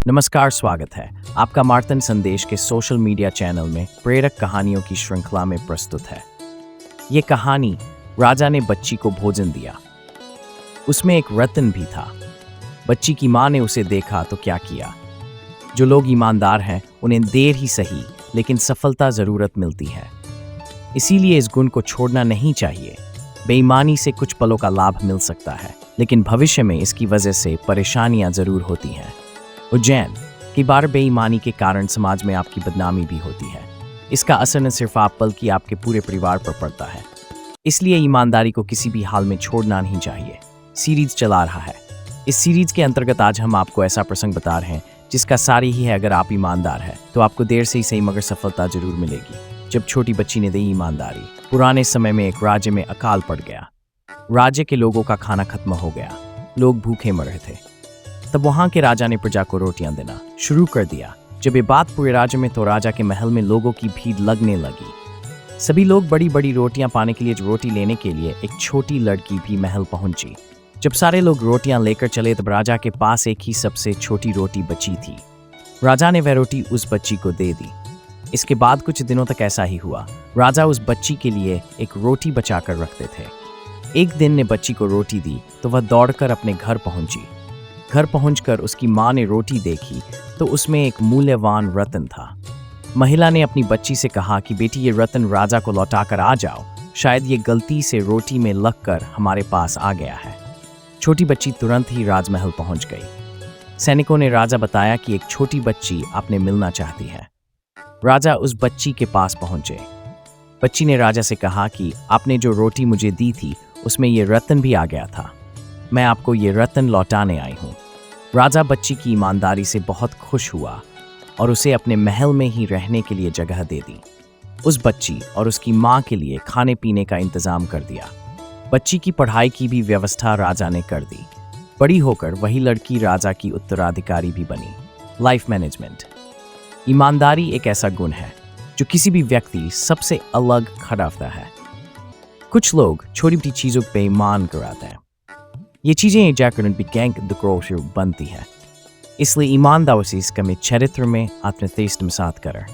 नमस्कार, स्वागत है आपका मार्तन संदेश के सोशल मीडिया चैनल में प्रेरक कहानियों की श्रृंखला में प्रस्तुत है। ये कहानी राजा ने बच्ची को भोजन दिया। उसमें एक रत्न भी था। बच्ची की माँ ने उसे देखा तो क्या किया। जो लोग ईमानदार हैं उन्हें देर ही सही लेकिन सफलता जरूरत मिलती है। इसीलिए इस गुण को छोड़ना नहीं चाहिए। बेईमानी से कुछ पलों का लाभ मिल सकता है, लेकिन भविष्य में इसकी वजह से परेशानियां जरूर होती हैं। उज्जैन, कई बार बेईमानी के कारण समाज में आपकी बदनामी भी होती है। इसका असर न सिर्फ आप बल्कि आपके पूरे परिवार पर पड़ता है। इसलिए ईमानदारी को किसी भी हाल में छोड़ना नहीं चाहिए। सीरीज चला रहा है। इस सीरीज के अंतर्गत आज हम आपको ऐसा प्रसंग बता रहे हैं जिसका सारी ही है, अगर आप ईमानदार हैं तो आपको देर से ही सही मगर सफलता जरूर मिलेगी। जब छोटी बच्ची ने दी ईमानदारी। पुराने समय में एक राज्य में अकाल पड़ गया। राज्य के लोगों का खाना खत्म हो गया। लोग भूखे मर रहे थे। तब वहां के राजा ने प्रजा को रोटियां देना शुरू कर दिया। जब ये बात पूरे राज्य में तो राजा के महल में लोगों की भीड़ लगने लगी। सभी लोग बड़ी बड़ी रोटियां पाने के लिए रोटी लेने के लिए एक छोटी लड़की भी महल पहुंची। जब सारे लोग रोटियां लेकर चले तब राजा के पास एक ही सबसे छोटी रोटी बची थी। राजा ने वह रोटी उस बच्ची को दे दी। इसके बाद कुछ दिनों तक ऐसा ही हुआ। राजा उस बच्ची के लिए एक रोटी बचाकर रखते थे। एक दिन ने बच्ची को रोटी दी तो वह दौड़कर अपने घर पहुंची। घर पहुंचकर उसकी माँ ने रोटी देखी तो उसमें एक मूल्यवान रत्न था। महिला ने अपनी बच्ची से कहा कि बेटी, ये रत्न राजा को लौटाकर आ जाओ। शायद ये गलती से रोटी में लगकर हमारे पास आ गया है। छोटी बच्ची तुरंत ही राजमहल पहुंच गई। सैनिकों ने राजा बताया कि एक छोटी बच्ची आपने मिलना चाहती है। राजा उस बच्ची के पास पहुंचे। बच्ची ने राजा से कहा कि आपने जो रोटी मुझे दी थी उसमें ये रत्न भी आ गया था। मैं आपको ये रत्न लौटाने आई हूँ। राजा बच्ची की ईमानदारी से बहुत खुश हुआ और उसे अपने महल में ही रहने के लिए जगह दे दी। उस बच्ची और उसकी माँ के लिए खाने पीने का इंतजाम कर दिया। बच्ची की पढ़ाई की भी व्यवस्था राजा ने कर दी। बड़ी होकर वही लड़की राजा की उत्तराधिकारी भी बनी। Life management. ईमानदारी एक ऐसा गुण है जो किसी भी व्यक्ति सबसे अलग खड़ाता है। कुछ लोग छोटी छोटी चीजों पर ईमान कराते हैं। ये चीजें एक जाकर गैंग द क्रोश बनती है। इसलिए ईमानदारी से इसका में चरित्र में आत्मनिर्भर करें।